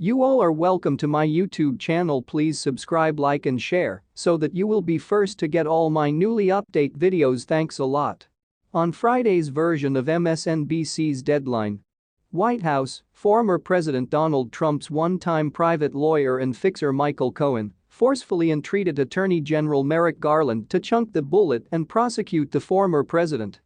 You all are welcome to my YouTube channel. Please subscribe, like and share so that you will be first to get all my newly update videos. Thanks a lot. On Friday's version of MSNBC's Deadline, White House, former President Donald Trump's one-time private lawyer and fixer Michael Cohen forcefully entreated Attorney General Merrick Garland to chunk the bullet and prosecute the former president.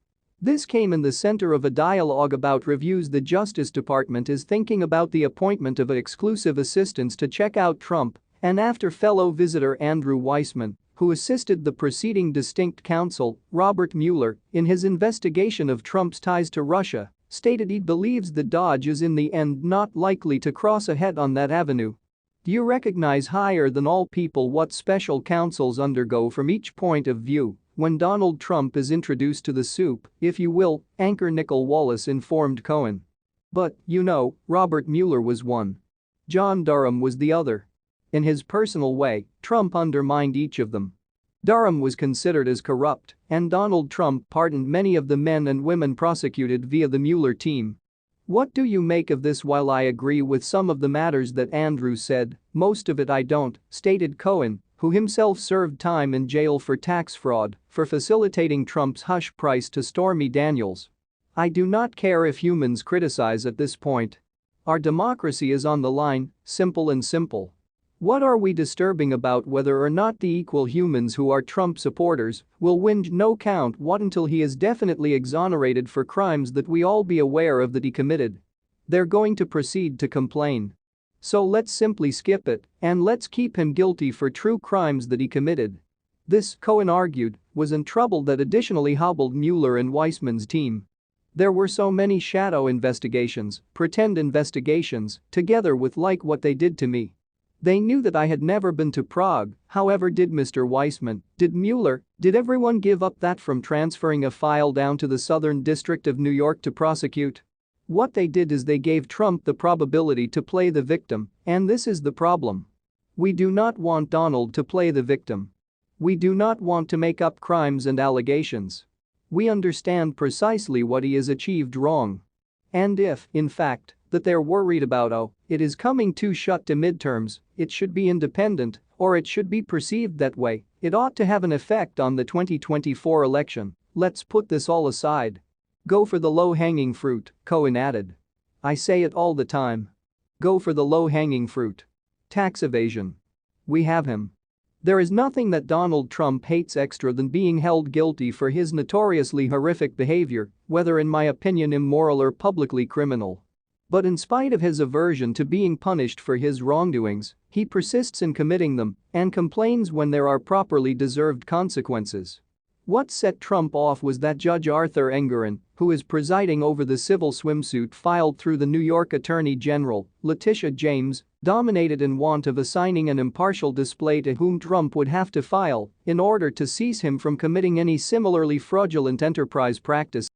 This came in the center of a dialogue about reviews the Justice Department is thinking about the appointment of exclusive assistants to check out Trump, and after fellow visitor Andrew Weissman, who assisted the preceding distinct counsel, Robert Mueller, in his investigation of Trump's ties to Russia, stated he believes the dodge is in the end not likely to cross ahead on that avenue. Do you recognize higher than all people what special counsels undergo from each point of view when Donald Trump is introduced to the soup, if you will, anchor Nicole Wallace informed Cohen. But, Robert Mueller was one. John Durham was the other. In his personal way, Trump undermined each of them. Durham was considered as corrupt, and Donald Trump pardoned many of the men and women prosecuted via the Mueller team. What do you make of this? While I agree with some of the matters that Andrew said, most of it I don't, stated Cohen, who himself served time in jail for tax fraud for facilitating Trump's hush price to Stormy Daniels. I do not care if humans criticize at this point. Our democracy is on the line, simple and simple. What are we disturbing about whether or not the equal humans who are Trump supporters will whinge no count what until he is definitely exonerated for crimes that we all be aware of that he committed? They're going to proceed to complain. So let's simply skip it and let's keep him guilty for true crimes that he committed. This, Cohen argued, was in trouble that additionally hobbled Mueller and Weissman's team. There were so many shadow investigations, pretend investigations, together with like what they did to me. They knew that I had never been to Prague, however did Mr. Weissman, did Mueller, did everyone give up that from transferring a file down to the Southern District of New York to prosecute? What they did is they gave Trump the probability to play the victim, and this is the problem. We do not want Donald to play the victim. We do not want to make up crimes and allegations. We understand precisely what he has achieved wrong. And if, in fact, that they're worried about it is coming too shut to midterms, it should be independent, or it should be perceived that way, it ought to have an effect on the 2024 election. Let's put this all aside. Go for the low-hanging fruit, Cohen added. I say it all the time. Go for the low-hanging fruit. Tax evasion. We have him. There is nothing that Donald Trump hates extra than being held guilty for his notoriously horrific behavior, whether in my opinion immoral or publicly criminal. But in spite of his aversion to being punished for his wrongdoings, he persists in committing them and complains when there are properly deserved consequences. What set Trump off was that Judge Arthur Engoron, who is presiding over the civil swimsuit filed through the New York Attorney General, Letitia James, dominated in want of assigning an impartial display to whom Trump would have to file in order to cease him from committing any similarly fraudulent enterprise practice.